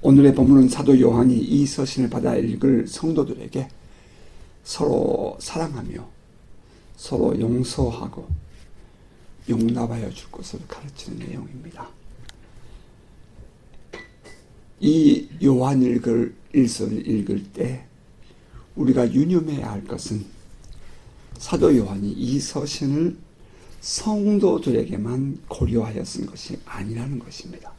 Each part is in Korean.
오늘의 본문은 사도 요한이 이 서신을 받아 읽을 성도들에게 서로 사랑하며 서로 용서하고 용납하여 줄 것을 가르치는 내용입니다. 이 요한 일서를 읽을 때 우리가 유념해야 할 것은 사도 요한이 이 서신을 성도들에게만 고려하여 쓴 것이 아니라는 것입니다.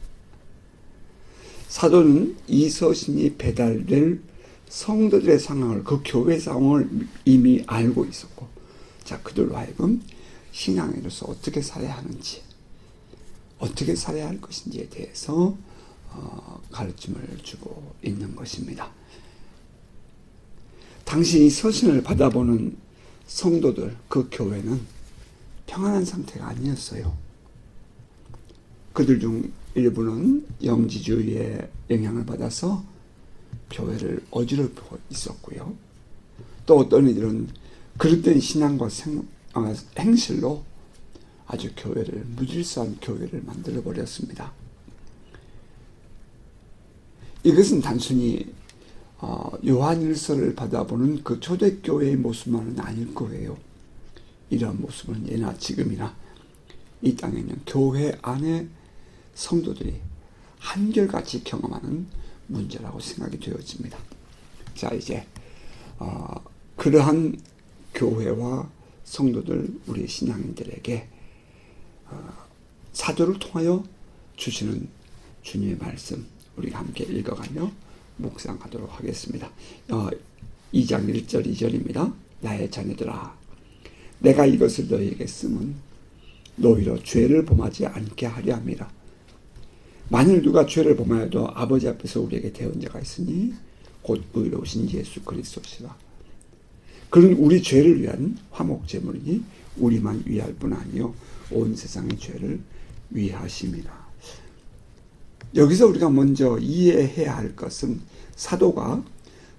사도는 이 서신이 배달될 성도들의 상황을, 그 교회 상황을 이미 알고 있었고, 자, 그들로 하여금 신앙인으로서 어떻게 살아야 하는지, 어떻게 살아야 할 것인지에 대해서 가르침을 주고 있는 것입니다. 당시 이 서신을 받아보는 성도들, 그 교회는 평안한 상태가 아니었어요. 그들 중 일부는 영지주의의 영향을 받아서 교회를 어지럽히고 있었고요. 또 어떤 이들은 그릇된 신앙과 행실로 아주 교회를, 무질서한 교회를 만들어 버렸습니다. 이것은 단순히 요한일서를 받아보는 그 초대교회의 모습만은 아닐 거예요. 이러한 모습은 예나 지금이나 이 땅에 있는 교회 안에 성도들이 한결같이 경험하는 문제라고 생각이 되어집니다. 자, 이제 그러한 교회와 성도들, 우리 신앙인들에게 사도를 통하여 주시는 주님의 말씀, 우리가 함께 읽어가며 묵상하도록 하겠습니다. 2장 1절 2절입니다. 나의 자녀들아, 내가 이것을 너희에게 쓰면 너희로 죄를 범하지 않게 하려 함이라. 만일 누가 죄를 범하여도 아버지 앞에서 우리에게 대언자가 있으니 곧 의로우신 예수 그리스도시라. 그는 우리 죄를 위한 화목제물이니 우리만 위할 뿐 아니요 온 세상의 죄를 위하심이라. 여기서 우리가 먼저 이해해야 할 것은 사도가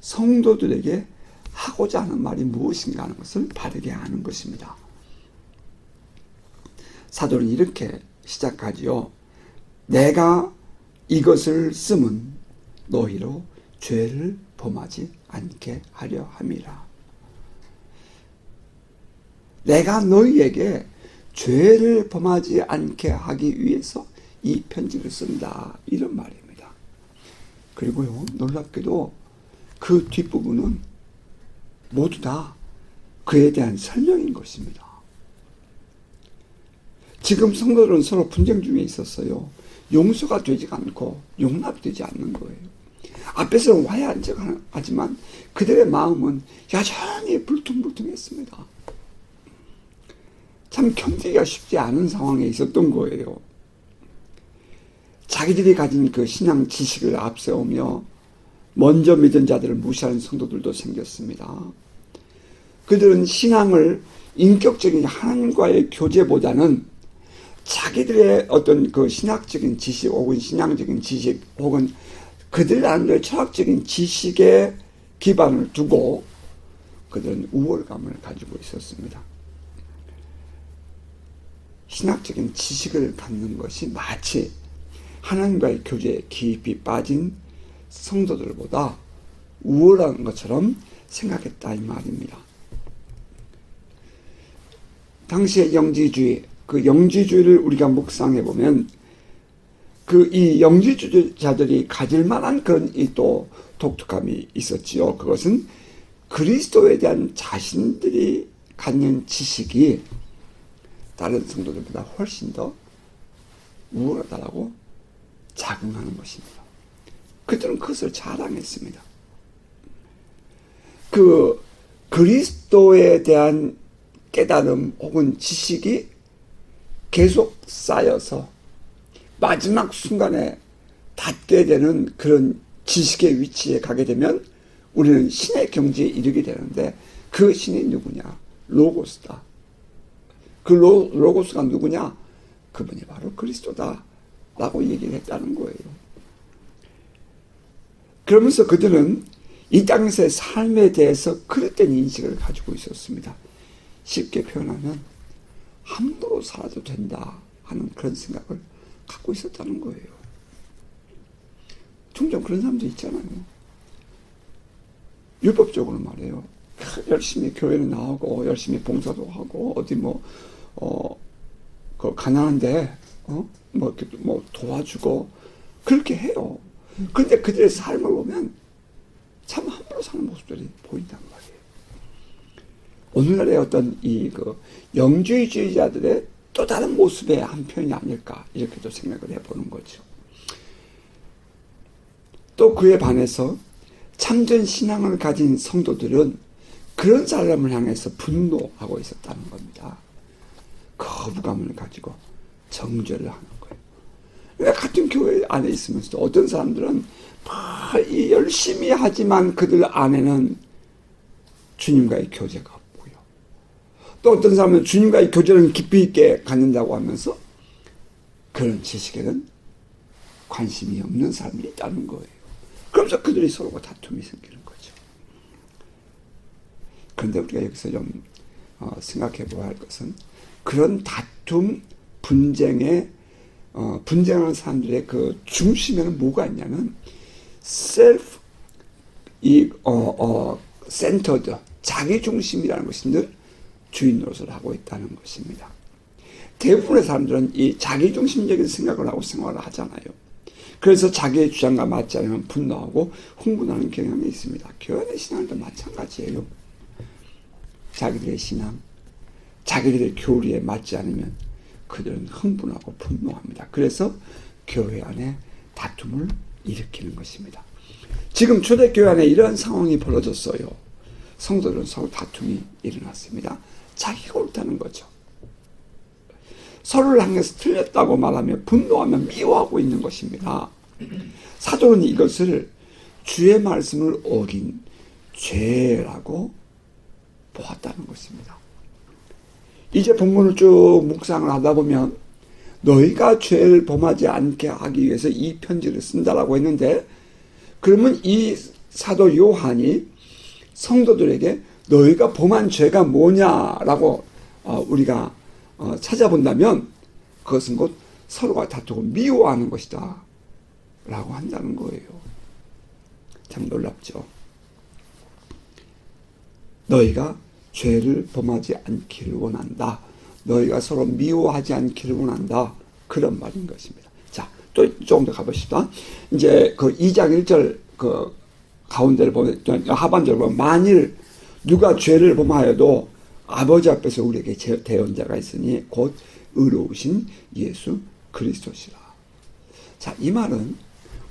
성도들에게 하고자 하는 말이 무엇인가 하는 것을 바르게 아는 것입니다. 사도는 이렇게 시작하지요. 내가 이것을 쓰면 너희로 죄를 범하지 않게 하려 함이라. 내가 너희에게 죄를 범하지 않게 하기 위해서 이 편지를 쓴다, 이런 말입니다. 그리고요, 놀랍게도 그 뒷부분은 모두 다 그에 대한 설명인 것입니다. 지금 성도들은 서로 분쟁 중에 있었어요. 용서가 되지 않고 용납되지 않는 거예요. 앞에서는 화해하지만 그들의 마음은 여전히 불퉁불퉁했습니다. 참 견디기가 쉽지 않은 상황에 있었던 거예요. 자기들이 가진 그 신앙 지식을 앞세우며 먼저 믿은 자들을 무시하는 성도들도 생겼습니다. 그들은 신앙을 인격적인 하나님과의 교제보다는 자기들의 어떤 그 신학적인 지식 혹은 신앙적인 지식 혹은 그들 나름대로 철학적인 지식에 기반을 두고 그들은 우월감을 가지고 있었습니다. 신학적인 지식을 갖는 것이 마치 하나님과의 교제에 깊이 빠진 성도들보다 우월한 것처럼 생각했다, 이 말입니다. 당시의 영지주의, 그 영지주의를 우리가 묵상해 보면 이 영지주의자들이 가질 만한 그런 또 독특함이 있었지요. 그것은 그리스도에 대한 자신들이 갖는 지식이 다른 성도들보다 훨씬 더 우월하다고 자긍하는 것입니다. 그들은 그것을 자랑했습니다. 그 그리스도에 대한 깨달음 혹은 지식이 계속 쌓여서 마지막 순간에 닿게 되는 그런 지식의 위치에 가게 되면 우리는 신의 경지에 이르게 되는데, 그 신이 누구냐? 로고스다. 그 로고스가 누구냐? 그분이 바로 그리스도다 라고 얘기를 했다는 거예요. 그러면서 그들은 이 땅에서의 삶에 대해서 그릇된 인식을 가지고 있었습니다. 쉽게 표현하면 함부로 살아도 된다 하는 그런 생각을 갖고 있었다는 거예요. 종종 그런 사람도 있잖아요. 율법적으로 말해요. 열심히 교회는 나오고 열심히 봉사도 하고 어디 그 가난한데 뭐 도와주고 그렇게 해요. 그런데 그들의 삶을 보면 참 함부로 사는 모습들이 보인단 말이에요. 오늘날의 어떤 그 영주의자들의 또 다른 모습의 한 편이 아닐까 이렇게도 생각을 해보는 거죠. 또 그에 반해서 참전 신앙을 가진 성도들은 그런 사람을 향해서 분노하고 있었다는 겁니다. 거부감을 가지고 정죄를 하는 거예요. 왜 같은 교회 안에 있으면서도 어떤 사람들은 열심히 하지만 그들 안에는 주님과의 교제가 없고요. 또 어떤 사람은 주님과의 교제는 깊이 있게 갖는다고 하면서 그런 지식에는 관심이 없는 사람이 있다는 거예요. 그러면서 그들이 서로가 다툼이 생기는 거죠. 그런데 우리가 여기서 좀 생각해 보아야 할 것은 그런 다툼, 분쟁하는 사람들의 그 중심에는 뭐가 있냐면 센터드, 자기 중심이라는 것이 늘 주인 노릇을 하고 있다는 것입니다. 대부분의 사람들은 이 자기 중심적인 생각을 하고 생활을 하잖아요. 그래서 자기의 주장과 맞지 않으면 분노하고 흥분하는 경향이 있습니다. 교회 신앙도 마찬가지예요. 자기들의 신앙, 자기들의 교리에 맞지 않으면 그들은 흥분하고 분노합니다. 그래서 교회 안에 다툼을 일으키는 것입니다. 지금 초대교회 안에 이런 상황이 벌어졌어요. 성도들은 서로 다툼이 일어났습니다. 자기가 옳다는 거죠. 서로를 향해서 틀렸다고 말하며 분노하며 미워하고 있는 것입니다. 사도는 이것을 주의 말씀을 어긴 죄라고 보았다는 것입니다. 이제 본문을 쭉 묵상을 하다 보면 너희가 죄를 범하지 않게 하기 위해서 이 편지를 쓴다라고 했는데, 그러면 이 사도 요한이 성도들에게 너희가 범한 죄가 뭐냐라고 우리가 찾아본다면 그것은 곧 서로가 다투고 미워하는 것이다 라고 한다는 거예요. 참 놀랍죠. 너희가 죄를 범하지 않기를 원한다. 너희가 서로 미워하지 않기를 원한다. 그런 말인 것입니다. 자, 또 조금 더 가봅시다. 이제 그 2장 1절 그 가운데를 보면, 하반절을 보면, 만일 누가 죄를 범하여도 아버지 앞에서 우리에게 대언자가 있으니 곧 의로우신 예수 그리스도시라. 자, 이 말은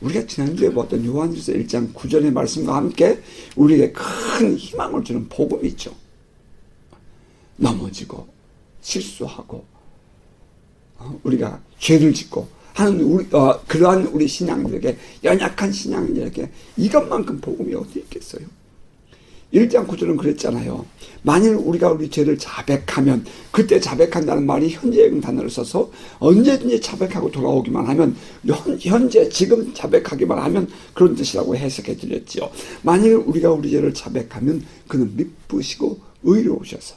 우리가 지난주에 보았던 요한일서 1장 9절의 말씀과 함께 우리에게 큰 희망을 주는 복음이 있죠. 넘어지고 실수하고 우리가 죄를 짓고 하는 그러한 우리 신앙들에게, 연약한 신앙인들에게 이것만큼 복음이 어디 있겠어요? 1장 9절은 그랬잖아요. 만일 우리가 우리 죄를 자백하면, 그때 자백한다는 말이 현재형 단어를 써서 언제든지 자백하고 돌아오기만 하면, 현재 지금 자백하기만 하면 그런 뜻이라고 해석해 드렸지요. 만일 우리가 우리 죄를 자백하면 그는 미쁘시고 의로우셔서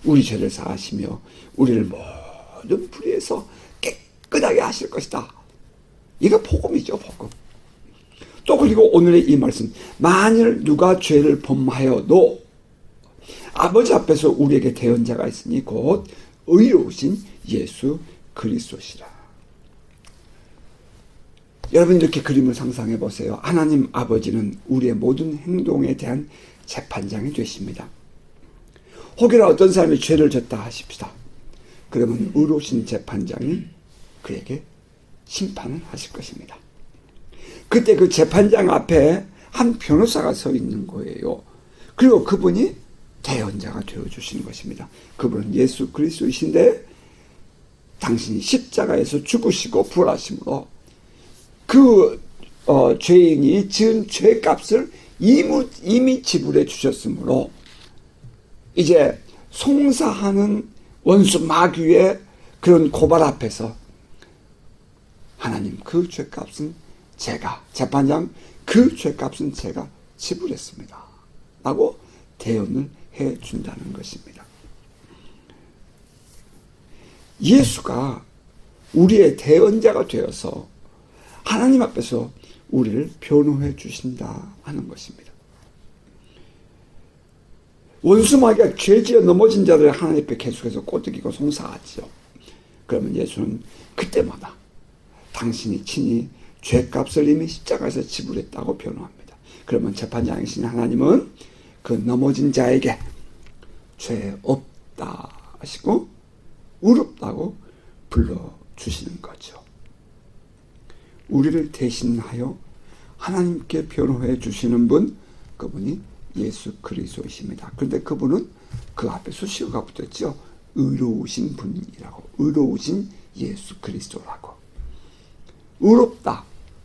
우리 죄를 사하시며 우리를 모든 불의에서 깨끗하게 하실 것이다. 이거 복음이죠, 복음. 또 그리고 오늘의 이 말씀, 만일 누가 죄를 범하여도 아버지 앞에서 우리에게 대언자가 있으니 곧 의로우신 예수 그리스도시라. 여러분, 이렇게 그림을 상상해 보세요. 하나님 아버지는 우리의 모든 행동에 대한 재판장이 되십니다. 혹여나 어떤 사람이 죄를 졌다 하십시다. 그러면 의로우신 재판장이 그에게 심판을 하실 것입니다. 그때 그 재판장 앞에 한 변호사가 서 있는 거예요. 그리고 그분이 대언자가 되어주시는 것입니다. 그분은 예수 그리스도이신데, 당신이 십자가에서 죽으시고 부활하심으로 그 죄인이 지은 죄값을 이미 지불해 주셨으므로 이제 송사하는 원수 마귀의 그런 고발 앞에서 하나님, 그 죄값은 제가, 재판장, 그 죄값은 제가 지불했습니다 라고 대언을 해준다는 것입니다. 예수가 우리의 대언자가 되어서 하나님 앞에서 우리를 변호해 주신다 하는 것입니다. 원수마귀가 죄지어 넘어진 자를 하나님 앞에 계속해서 꼬드기고 송사하죠. 그러면 예수는 그때마다 당신이 친히 죄값을 이미 십자가에서 지불했다고 변호합니다. 그러면 재판장이신 하나님은 그 넘어진 자에게 죄 없다 하시고 의롭다고 불러주시는 거죠. 우리를 대신하여 하나님께 변호해 주시는 분, 그분이 예수 그리스도이십니다. 그런데 그분은 그 앞에 수식어가 붙었죠. 의로우신 분이라고, 의로우신 예수 그리스도라고. 의롭다,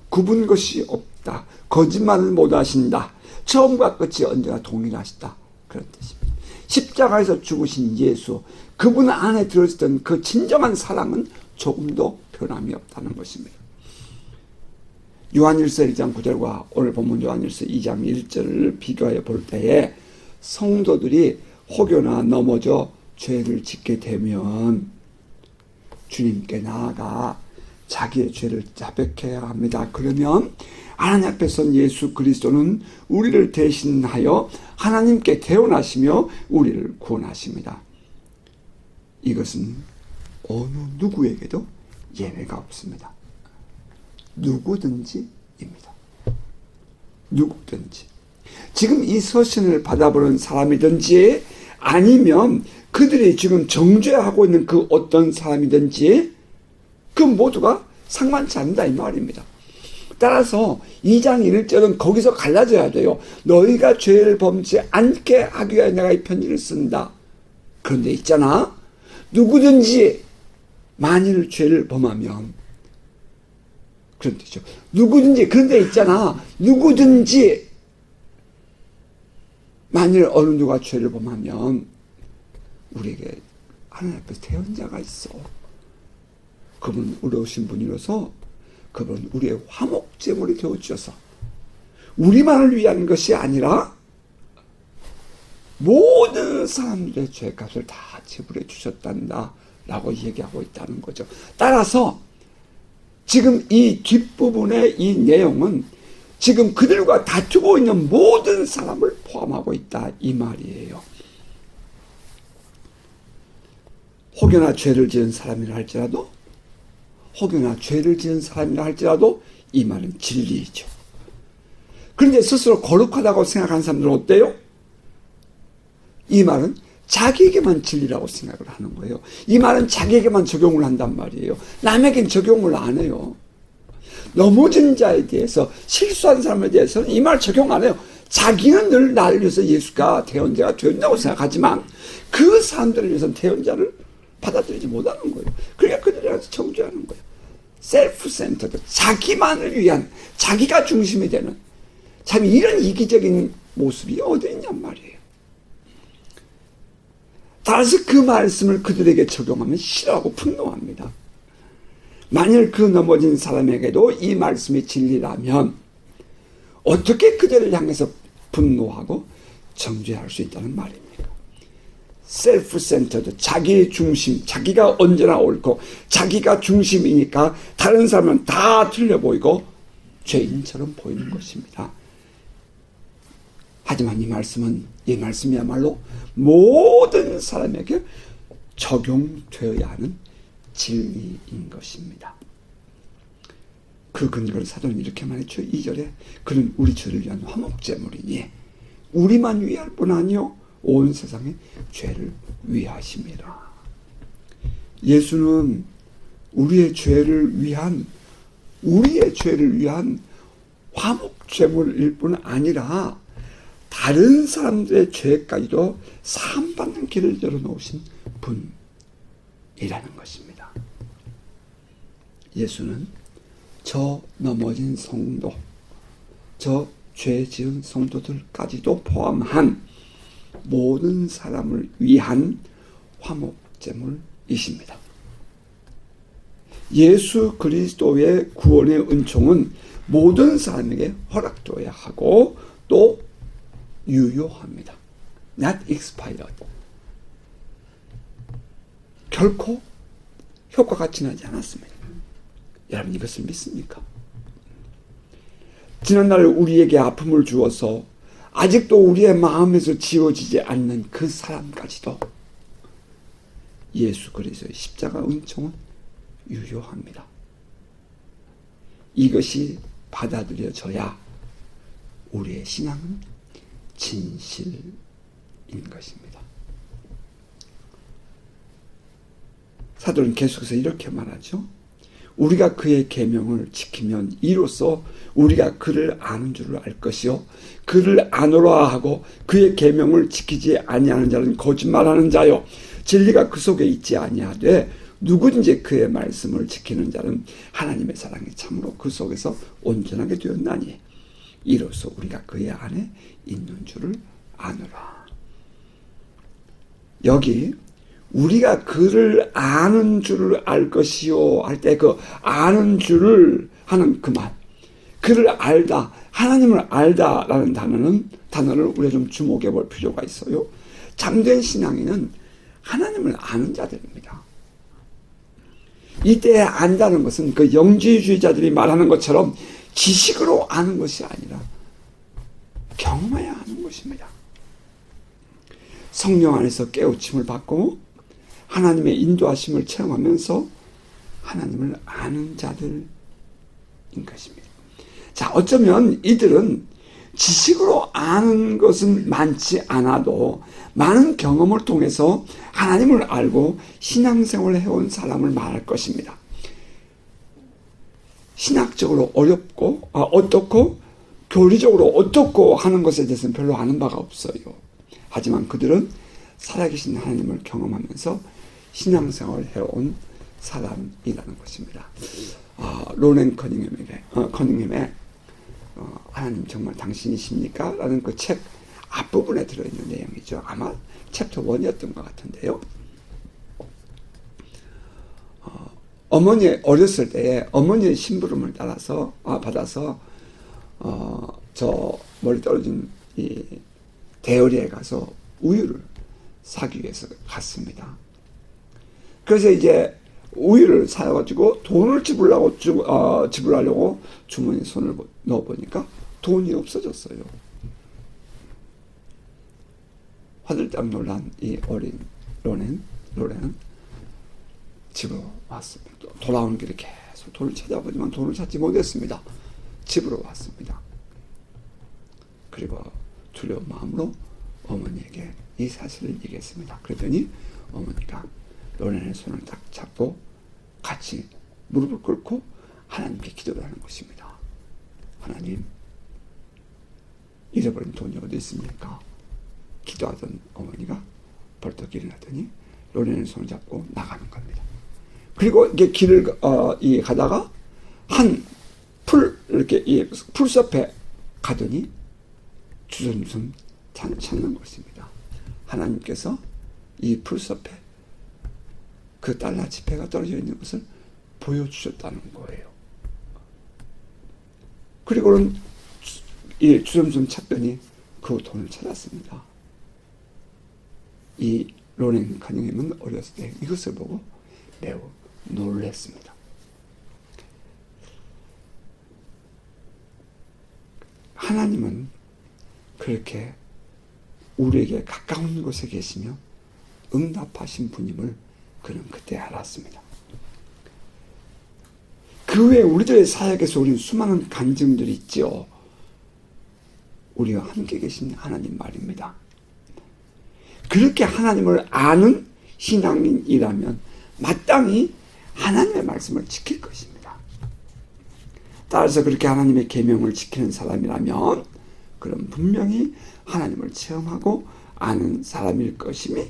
굽은 것이 없다, 거짓말을 못하신다, 처음과 끝이 언제나 동일하시다, 그런 뜻입니다. 십자가에서 죽으신 예수, 그분 안에 들어있던 그 진정한 사랑은 조금도 변함이 없다는 것입니다. 요한일서 1장 9절과 오늘 본문 요한일서 2장 1절을 비교해 볼 때에 성도들이 혹여나 넘어져 죄를 짓게 되면 주님께 나아가 자기의 죄를 자백해야 합니다. 그러면 하나님 앞에 선 예수 그리스도는 우리를 대신하여 하나님께 대언하시며 우리를 구원하십니다. 이것은 어느 누구에게도 예외가 없습니다. 누구든지입니다. 누구든지. 지금 이 서신을 받아보는 사람이든지 아니면 그들이 지금 정죄하고 있는 그 어떤 사람이든지 그 모두가 상관치 않는다 이 말입니다. 따라서 2장 1절은 거기서 갈라져야 돼요. 너희가 죄를 범치 않게 하기 위하여 내가 이 편지를 쓴다. 그런데 있잖아. 누구든지 만일 죄를 범하면 그런 뜻이죠. 누구든지, 그런데 있잖아. 누구든지 만일 어느 누가 죄를 범하면 우리에게 하나님 앞에 대언자가 있어. 그분은 의로우신 분이라서 그분은 우리의 화목제물이 되어주셔서 우리만을 위한 것이 아니라 모든 사람들의 죄값을 다 지불해 주셨단다 라고 얘기하고 있다는 거죠. 따라서 지금 이 뒷부분의 이 내용은 지금 그들과 다투고 있는 모든 사람을 포함하고 있다 이 말이에요. 혹여나 죄를 지은 사람이라 할지라도 혹여나 죄를 지은 사람이라 할지라도 이 말은 진리이죠. 그런데 스스로 거룩하다고 생각하는 사람들은 어때요? 이 말은 자기에게만 진리라고 생각을 하는 거예요. 이 말은 자기에게만 적용을 한단 말이에요. 남에겐 적용을 안 해요. 넘어진 자에 대해서, 실수한 사람에 대해서는 이 말 적용 안 해요. 자기는 늘 나를 위해서 예수가 대언자가 된다고 생각하지만 그 사람들을 위해서는 대언자를 받아들이지 못하는 거예요. 그러니까 그들한테 정죄하는 거예요. 셀프 센터드, 자기만을 위한, 자기가 중심이 되는, 참 이런 이기적인 모습이 어디 있냔 말이에요. 따라서 그 말씀을 그들에게 적용하면 싫어하고 분노합니다. 만일 그 넘어진 사람에게도 이 말씀이 진리라면 어떻게 그들을 향해서 분노하고 정죄할 수 있다는 말입니까? 셀프 센터드, 자기 중심, 자기가 언제나 옳고 자기가 중심이니까 다른 사람은 다 틀려 보이고 죄인처럼 보이는 것입니다. 하지만 이 말씀이야말로 모든 사람에게 적용되어야 하는 진리인 것입니다. 그 근거를 사도는 이렇게 말했죠. 2절에 그는 우리 죄를 위한 화목제물이니 우리만 위할 뿐 아니요 온 세상의 죄를 위하심이라. 예수는 우리의 죄를 위한 화목제물일 뿐 아니라 다른 사람들의 죄까지도 사함받는 길을 열어놓으신 분이라는 것입니다. 예수는 저 넘어진 성도, 저 죄 지은 성도들까지도 포함한 모든 사람을 위한 화목제물이십니다. 예수 그리스도의 구원의 은총은 모든 사람에게 허락되어야 하고 또 유효합니다. Not expired. 결코 효과가 지나지 않았습니다. 여러분 이것을 믿습니까? 지난날 우리에게 아픔을 주어서 아직도 우리의 마음에서 지워지지 않는 그 사람까지도 예수 그리스도의 십자가 은총은 유효합니다. 이것이 받아들여져야 우리의 신앙은 진실인 것입니다. 사도는 계속해서 이렇게 말하죠. 우리가 그의 계명을 지키면 이로써 우리가 그를 아는 줄을 알 것이요 그를 아노라 하고 그의 계명을 지키지 아니하는 자는 거짓말하는 자요 진리가 그 속에 있지 아니하되 누구든지 그의 말씀을 지키는 자는 하나님의 사랑이 참으로 그 속에서 온전하게 되었나니 이로써 우리가 그의 안에 있는 줄을 아노라. 여기 우리가 그를 아는 줄을 알 것이요 할 때 그 아는 줄을 하는 그 말, 그를 알다, 하나님을 알다라는 단어를 우리가 좀 주목해 볼 필요가 있어요. 참된 신앙인은 하나님을 아는 자들입니다. 이때 안다는 것은 그 영지주의자들이 말하는 것처럼 지식으로 아는 것이 아니라 경험해야 하는 것입니다. 성령 안에서 깨우침을 받고 하나님의 인도하심을 체험하면서 하나님을 아는 자들인 것입니다. 자, 어쩌면 이들은 지식으로 아는 것은 많지 않아도 많은 경험을 통해서 하나님을 알고 신앙생활을 해온 사람을 말할 것입니다. 신학적으로 어떻고 교리적으로 어떻고 하는 것에 대해서는 별로 아는 바가 없어요. 하지만 그들은 살아계신 하나님을 경험하면서 신앙생활을 해온 사람이라는 것입니다. 로렌 커닝햄의 하나님 정말 당신이십니까? 라는 그 책 앞부분에 들어있는 내용이죠. 아마 챕터 1이었던 것 같은데요. 어머니 어렸을 때에 어머니의 심부름을 받아서 저 멀리 떨어진 이 데어리에 가서 우유를 사기 위해서 갔습니다. 그래서 이제 우유를 사가지고 돈을 지불하려고 주머니에 손을 넣어보니까 돈이 없어졌어요. 화들짝 놀란 이 어린 로렌은 집으로 왔습니다. 돌아오는 길에 계속 돈을 찾아보지만 돈을 찾지 못했습니다. 집으로 왔습니다. 그리고 두려운 마음으로 어머니에게 이 사실을 얘기했습니다. 그랬더니 어머니가 로렌의 손을 딱 잡고 같이 무릎을 꿇고 하나님께 기도를 하는 것입니다. 하나님, 잃어버린 돈이 어디 있습니까? 기도하던 어머니가 벌떡 일어나더니 로렌의 손을 잡고 나가는 겁니다. 그리고 이게 길을 가다가 이렇게 풀숲에 가더니 주섬주섬 찾는 것입니다. 하나님께서 이 풀숲에 그 달러 지폐가 떨어져 있는 것을 보여주셨다는 거예요. 그리고는 이 주섬주섬 찾더니 그 돈을 찾았습니다. 이 로렌 커닝햄은 어렸을 때 이것을 보고 매우 놀랐습니다. 하나님은 그렇게 우리에게 가까운 곳에 계시며 응답하신 분임을 그는 그때 알았습니다. 그 외에 우리들의 사역에서 우리는 수많은 간증들이 있죠. 우리와 함께 계신 하나님 말입니다. 그렇게 하나님을 아는 신앙인이라면 마땅히 하나님의 말씀을 지킬 것입니다. 따라서 그렇게 하나님의 계명을 지키는 사람이라면 그럼 분명히 하나님을 체험하고 아는 사람일 것임이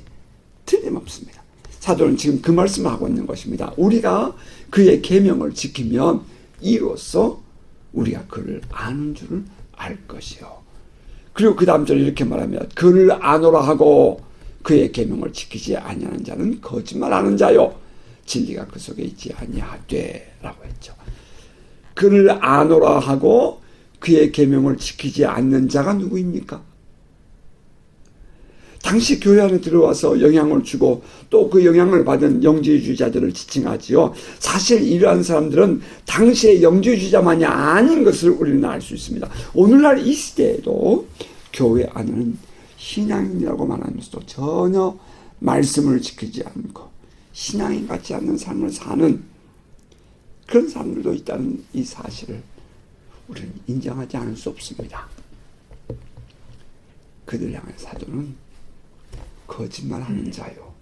틀림없습니다. 사도는 지금 그 말씀을 하고 있는 것입니다. 우리가 그의 계명을 지키면 이로써 우리가 그를 아는 줄을 알 것이요. 그리고 그 다음 절에 이렇게 말하면 그를 아노라 하고 그의 계명을 지키지 아니하는 자는 거짓말하는 자요 진리가 그 속에 있지 아니하되 라고 했죠. 그를 아노라 하고 그의 계명을 지키지 않는 자가 누구입니까? 당시 교회 안에 들어와서 영향을 주고 또 그 영향을 받은 영지주의자들을 지칭하지요. 사실 이러한 사람들은 당시의 영지주의자만이 아닌 것을 우리는 알 수 있습니다. 오늘날 이 시대에도 교회 안에는 신앙인이라고 말하면서도 전혀 말씀을 지키지 않고 신앙인 같지 않는 삶을 사는 그런 사람들도 있다는 이 사실을 우리는 인정하지 않을 수 없습니다. 그들 향한 사도는 거짓말하는 자요,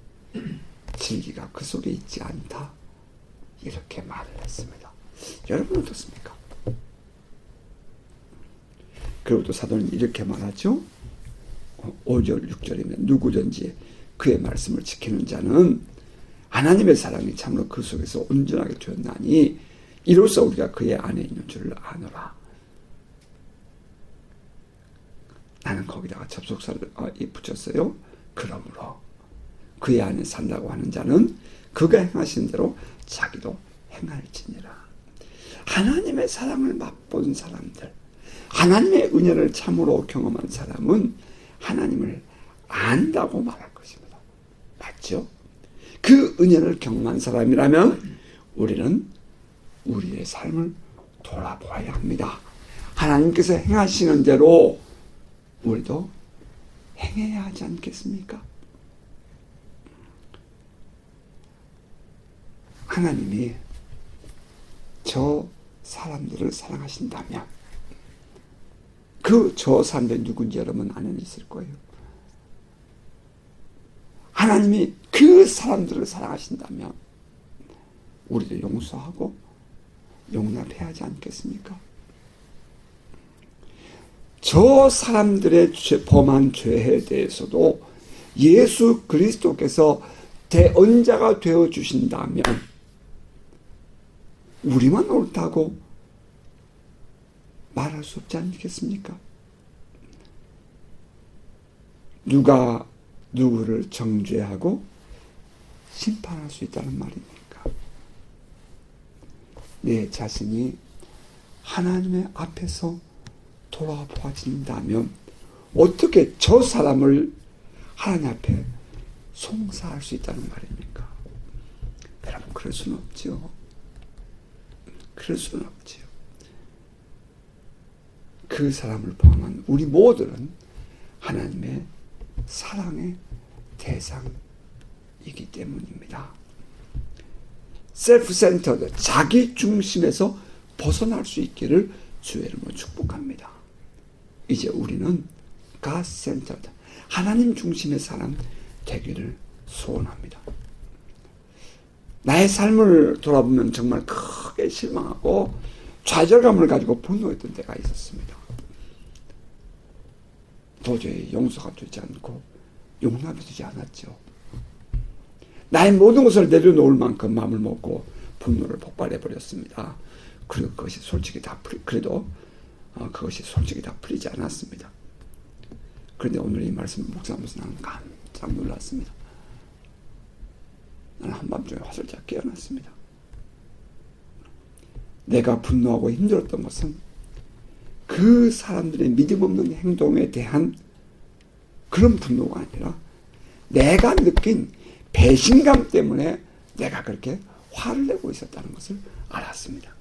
진리가 그 속에 있지 않다, 이렇게 말을 했습니다. 여러분 어떻습니까? 그리고 또 사도는 이렇게 말하죠. 5절 6절이면 누구든지 그의 말씀을 지키는 자는 하나님의 사랑이 참으로 그 속에서 온전하게 되었나니 이로써 우리가 그의 안에 있는 줄을 아노라. 나는 거기다가 접속사를 붙였어요. 그러므로 그의 안에 산다고 하는 자는 그가 행하신 대로 자기도 행할지니라. 하나님의 사랑을 맛본 사람들, 하나님의 은혜를 참으로 경험한 사람은 하나님을 안다고 말할 것입니다. 맞죠? 그 은혜를 경험한 사람이라면 우리는 우리의 삶을 돌아보아야 합니다. 하나님께서 행하시는 대로 우리도 행해야 하지 않겠습니까? 하나님이 저 사람들을 사랑하신다면 그 저 사람들이 누군지 여러분 안에 있을 거예요. 하나님이 그 사람들을 사랑하신다면 우리도 용서하고 용납해야 하지 않겠습니까? 저 사람들의 범한 죄에 대해서도 예수 그리스도께서 대언자가 되어주신다면 우리만 옳다고 말할 수 없지 않겠습니까? 누가 누구를 정죄하고 심판할 수 있다는 말입니까? 내 자신이 하나님의 앞에서 돌아보아진다면 어떻게 저 사람을 하나님 앞에 송사할 수 있다는 말입니까? 여러분 그럴 수는 없죠. 그럴 수는 없지요. 그 사람을 포함한 우리 모두는 하나님의 사랑의 대상이기 때문입니다. 셀프-센터드, 자기 중심에서 벗어날 수 있기를 주의 이름으로 축복합니다. 이제 우리는 God-centered, 하나님 중심의 사람 되기를 소원합니다. 나의 삶을 돌아보면 정말 크게 실망하고 좌절감을 가지고 분노했던 때가 있었습니다. 도저히 용서가 되지 않고 용납이 되지 않았죠. 나의 모든 것을 내려놓을 만큼 마음을 먹고 분노를 폭발해버렸습니다. 그리고 그것이 솔직히 다 그것이 솔직히 다 풀리지 않았습니다. 그런데 오늘 이 말씀을 묵상하면서 나는 깜짝 놀랐습니다. 나는 한밤중에 화들짝 깨어났습니다. 내가 분노하고 힘들었던 것은 그 사람들의 믿음 없는 행동에 대한 그런 분노가 아니라 내가 느낀 배신감 때문에 내가 그렇게 화를 내고 있었다는 것을 알았습니다.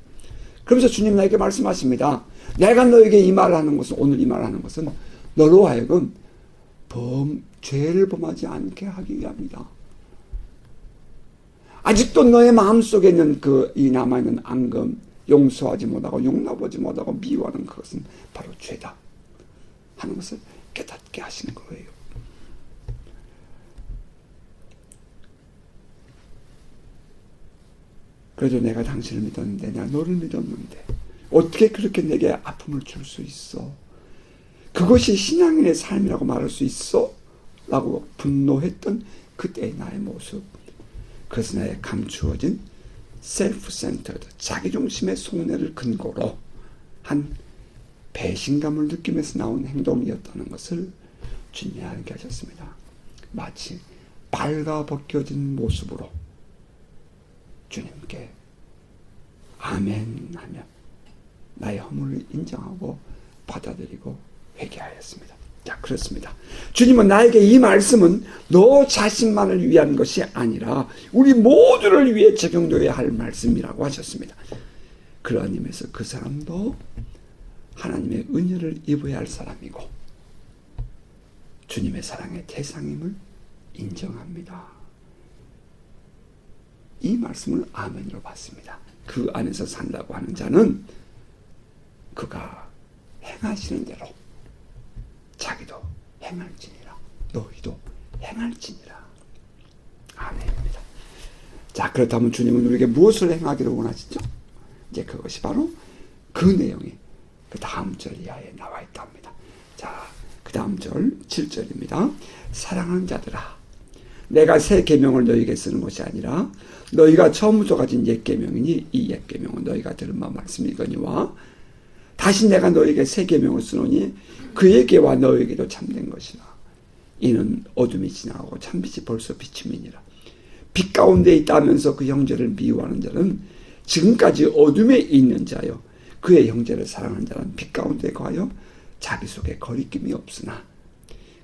그러면서 주님 나에게 말씀하십니다. 내가 너에게 이 말을 하는 것은, 오늘 이 말을 하는 것은 너로 하여금 죄를 범하지 않게 하기 위함이다. 아직도 너의 마음속에 있는 이 남아있는 앙금, 용서하지 못하고 용납하지 못하고 미워하는 그것은 바로 죄다 하는 것을 깨닫게 하시는 거예요. 그래도 내가 당신을 믿었는데, 내가 너를 믿었는데 어떻게 그렇게 내게 아픔을 줄 수 있어? 그것이 신앙인의 삶이라고 말할 수 있어? 라고 분노했던 그때의 나의 모습, 그것은 나의 감추어진 셀프-센터드, 자기중심의 속내를 근거로 한 배신감을 느끼면서 나온 행동이었다는 것을 주님이 알게 하셨습니다. 마치 빨가 벗겨진 모습으로 주님께 아멘 하며 나의 허물을 인정하고 받아들이고 회개하였습니다. 자, 그렇습니다. 주님은 나에게 이 말씀은 너 자신만을 위한 것이 아니라 우리 모두를 위해 적용되어야 할 말씀이라고 하셨습니다. 그러한 의미에서 그 사람도 하나님의 은혜를 입어야 할 사람이고 주님의 사랑의 대상임을 인정합니다. 이 말씀을 아멘으로 받습니다. 그 안에서 산다고 하는 자는 그가 행하시는 대로 자기도 행할지니라 너희도 행할지니라. 아멘입니다. 자, 그렇다면 주님은 우리에게 무엇을 행하기를 원하시죠? 이제 그것이 바로 그 내용이 그 다음 절 이하에 나와 있답니다. 자, 그 다음 절 7절입니다. 사랑하는 자들아, 내가 새 계명을 너희에게 쓰는 것이 아니라 너희가 처음부터 가진 옛 계명이니 이 옛 계명은 너희가 들은 바 말씀이거니와 다시 내가 너희에게 새 계명을 쓰노니 그에게와 너희에게도 참된 것이라. 이는 어둠이 지나가고 참빛이 벌써 비춤이니라. 빛 가운데 있다면서 그 형제를 미워하는 자는 지금까지 어둠에 있는 자요 그의 형제를 사랑하는 자는 빛 가운데 거하여 자기 속에 거리낌이 없으나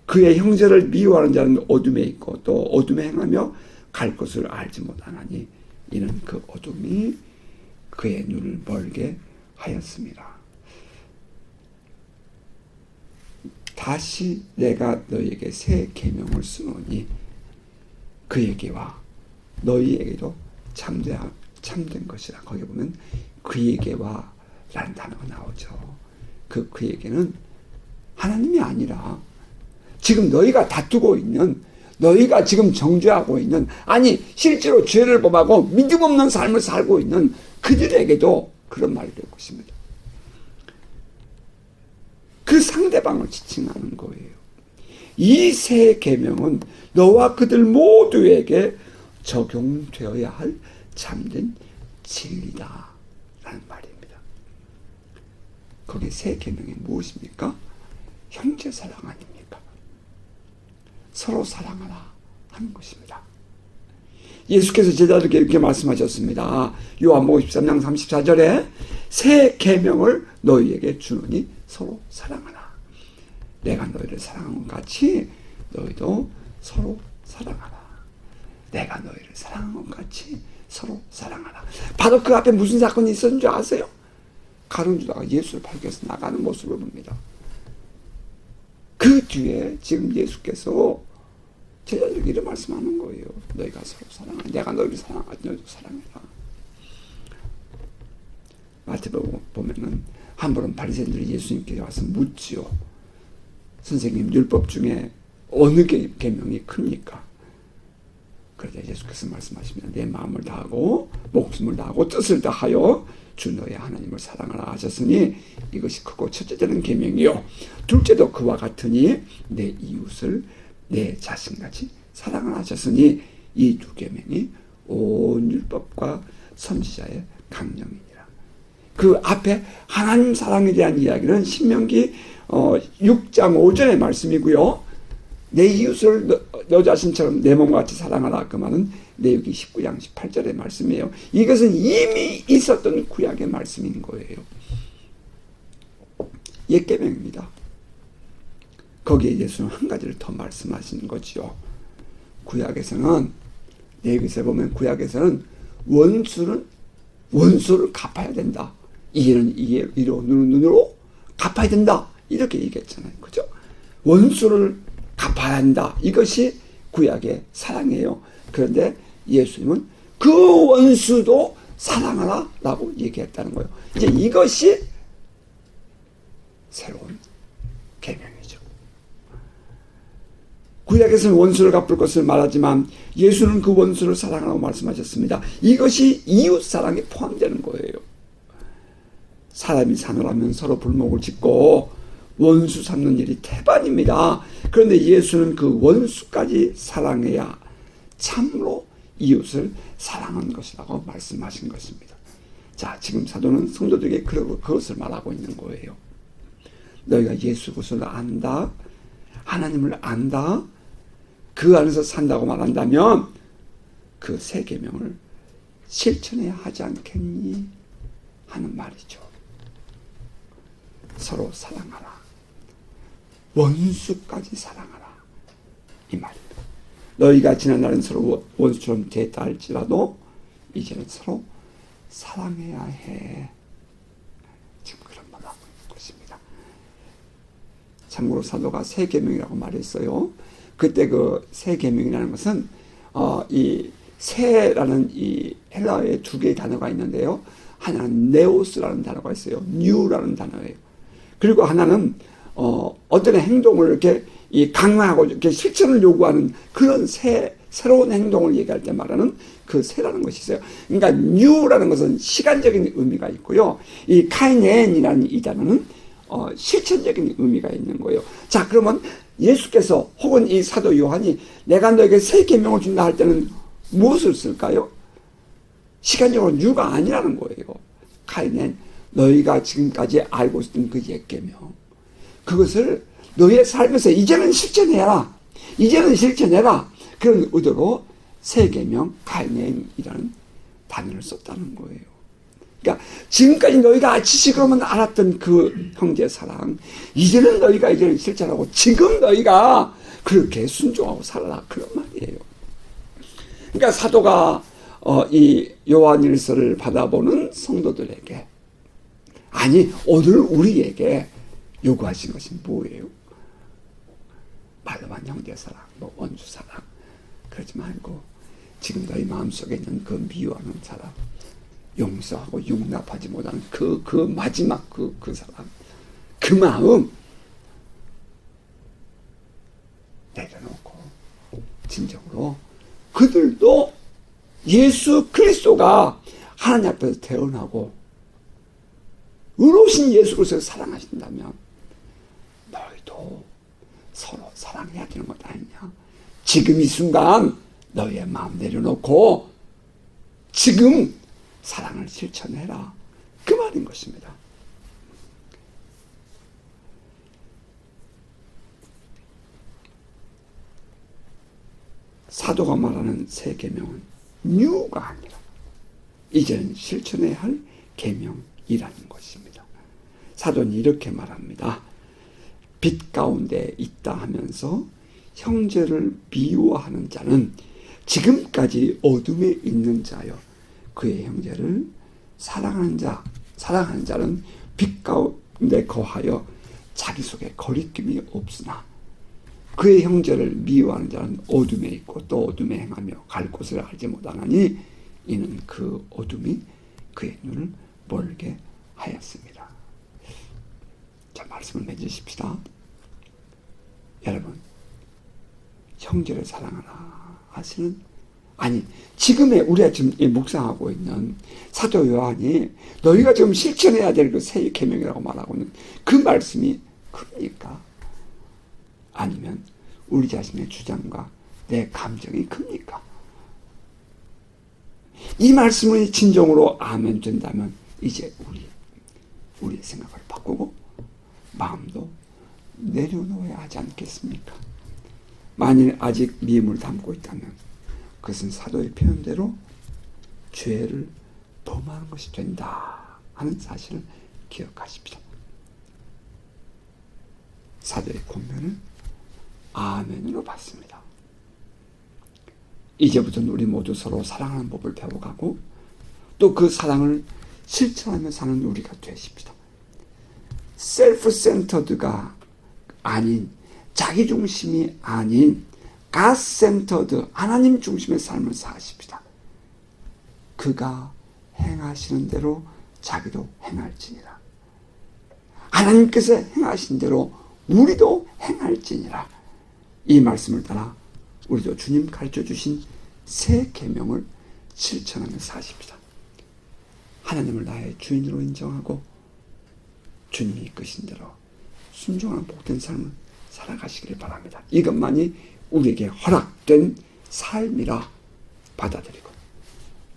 그의 형제를 미워하는 자는 어둠에 있고 또 어둠에 행하며 갈 것을 알지 못하나니 이는 그 어둠이 그의 눈을 멀게 하였습니다. 다시 내가 너희에게 새 계명을 쓰노니 그에게와 너희에게도 참된 것이라. 거기 보면 그에게와 라는 단어가 나오죠. 그에게는 하나님이 아니라 지금 너희가 다투고 있는, 너희가 지금 정죄하고 있는, 아니 실제로 죄를 범하고 믿음 없는 삶을 살고 있는 그들에게도 그런 말이 될 것입니다. 그 상대방을 지칭하는 거예요. 이 새 계명은 너와 그들 모두에게 적용되어야 할 참된 진리다 라는 말입니다. 거기 새 계명이 무엇입니까? 형제 사랑 아닙니까? 서로 사랑하라 하는 것입니다. 예수께서 제자들에게 이렇게 말씀하셨습니다. 요한복음 13장 34절에 새 계명을 너희에게 주노니 서로 사랑하라. 내가 너희를 사랑한 것 같이 너희도 서로 사랑하라. 내가 너희를 사랑한 것 같이 서로 사랑하라. 바로 그 앞에 무슨 사건이 있었는 줄 아세요? 가룟 유다가 예수를 발견해서 나가는 모습을 봅니다. 그 뒤에 지금 예수께서 제자들에게 이런 말씀하는 거예요. 너희가 서로 사랑하라. 내가 너희를 사랑하지 너희도 사랑해라. 마태복음 보면은 한 번은 바리새인들이 예수님께 와서 묻지요. 선생님, 율법 중에 어느 계명이 큽니까? 그러자 예수께서 말씀하십니다. 내 마음을 다하고 목숨을 다하고 뜻을 다하여 주 너의 하나님을 사랑하라 하셨으니 이것이 크고 첫째는 계명이요 둘째도 그와 같으니 내 이웃을 내 자신같이 사랑하라 하셨으니 이 두 계명이 온 율법과 선지자의 강령이니라. 그 앞에 하나님 사랑에 대한 이야기는 신명기 6장 5절의 말씀이고요. 내 이웃을 너 자신처럼 내 몸과 같이 사랑하라. 그 말은 레위기 19장 18절의 말씀이에요. 이것은 이미 있었던 구약의 말씀인 거예요. 옛 계명입니다. 거기에 예수는 한 가지를 더 말씀하시는 거지요. 구약에서는 레위기서에 보면 구약에서는 원수를 갚아야 된다. 이해는 이로 눈으로 갚아야 된다. 이렇게 얘기했잖아요. 그죠? 원수를 갚아야 한다. 이것이 구약의 사랑이에요. 그런데 예수님은 그 원수도 사랑하라 라고 얘기했다는 거예요. 이제 이것이 새로운 계명이죠. 구약에서는 원수를 갚을 것을 말하지만 예수는 그 원수를 사랑하라고 말씀하셨습니다. 이것이 이웃 사랑에 포함되는 거예요. 사람이 사느라면 서로 불목을 짓고 원수 삼는 일이 태반입니다. 그런데 예수는 그 원수까지 사랑해야 참으로 이웃을 사랑한 것이라고 말씀하신 것입니다. 자, 지금 사도는 성도들에게 그것을 말하고 있는 거예요. 너희가 예수 그리스도를 안다, 하나님을 안다, 그 안에서 산다고 말한다면 그 새 계명을 실천해야 하지 않겠니? 하는 말이죠. 서로 사랑하라. 원수까지 사랑하라, 이 말입니다. 너희가 지난날은 서로 원수처럼 대했다 할지라도 이제는 서로 사랑해야 해. 지금 그런 말을 하고 있는 것입니다. 참고로 사도가 세 계명이라고 말했어요. 그때 그 세 계명이라는 것은 이 세라는 이 헬라어에 두 개의 단어가 있는데요. 하나는 네오스라는 단어가 있어요. 뉴라는 단어예요. 그리고 하나는 어떤 행동을 이렇게 이 강화하고 이렇게 실천을 요구하는 그런 새로운 행동을 얘기할 때 말하는 그 새라는 것이 있어요. 그러니까 뉴라는 것은 시간적인 의미가 있고요. 이 카이넨이라는 이 단어는 실천적인 의미가 있는 거예요. 자, 그러면 예수께서 혹은 이 사도 요한이 내가 너에게 새 계명을 준다 할 때는 무엇을 쓸까요? 시간적으로 뉴가 아니라는 거예요. 카이넨, 너희가 지금까지 알고 있던 그 옛 계명, 그것을 너희의 삶에서 이제는 실천해라. 이제는 실천해라. 그런 의도로 새 계명 카이넨이라는 단어를 썼다는 거예요. 그러니까 지금까지 너희가 지식으로만 알았던 그 형제 사랑, 이제는 너희가 이제는 실천하고 지금 너희가 그렇게 순종하고 살아라, 그런 말이에요. 그러니까 사도가 이 요한일서를 받아보는 성도들에게, 아니 오늘 우리에게 요구하신 것이 뭐예요? 말로만 형제 사랑, 뭐 원수 사랑, 그러지 말고 지금 너희 마음속에 있는 그 미워하는 사람, 용서하고 용납하지 못하는 그 마지막 그 사람, 그 마음 내려놓고 진정으로 그들도 예수 그리스도가 하나님 앞에서 태어나고 의로우신 예수 그리스도를 사랑하신다면 너희도 서로 사랑해야 되는 것 아니냐. 지금 이 순간 너희의 마음 내려놓고 지금 사랑을 실천해라, 그 말인 것입니다. 사도가 말하는 새 계명은 뉴가 아니라 이제는 실천해야 할 계명이라는 것입니다. 사도는 이렇게 말합니다. 빛 가운데 있다 하면서 형제를 미워하는 자는 지금까지 어둠에 있는 자여, 그의 형제를 사랑하는 자는 빛 가운데 거하여 자기 속에 거리낌이 없으나 그의 형제를 미워하는 자는 어둠에 있고 또 어둠에 행하며 갈 곳을 알지 못하나니 이는 그 어둠이 그의 눈을 멀게 하였습니다. 자, 말씀을 맺으십시다. 여러분, 형제를 사랑하라 하시는, 아니 지금의 우리가 지금 묵상하고 있는 사도 요한이 너희가 지금 실천해야 될 그 새 계명이라고 말하고 있는 그 말씀이 큽니까? 아니면 우리 자신의 주장과 내 감정이 큽니까? 이 말씀을 진정으로 아멘 된다면 이제 우리의 생각을 바꾸고 마음도 내려놓아야 하지 않겠습니까? 만일 아직 미움을 담고 있다면 그것은 사도의 표현대로 죄를 범하는 것이 된다 하는 사실을 기억하십시오. 사도의 권면을 아멘으로 받습니다. 이제부터는 우리 모두 서로 사랑하는 법을 배워가고 또 그 사랑을 실천하며 사는 우리가 되십시다. 셀프 센터드가 아닌, 자기 중심이 아닌 God 센터드, 하나님 중심의 삶을 사십시다. 그가 행하시는 대로 자기도 행할지니라. 하나님께서 행하신 대로 우리도 행할지니라. 이 말씀을 따라 우리도 주님 가르쳐 주신 새 계명을 실천하며 사십시다. 하나님을 나의 주인으로 인정하고 주님이 이끄신 대로 순종하는 복된 삶을 살아가시기를 바랍니다. 이것만이 우리에게 허락된 삶이라 받아들이고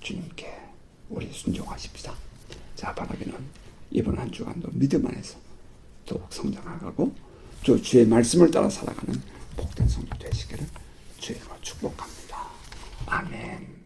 주님께 우리 순종하십시다. 자, 바라기는 이번 한 주간도 믿음 안에서 더욱 성장하고 또 주의 말씀을 따라 살아가는 복된 성도 되시기를 주의 이름으로 축복합니다. 아멘.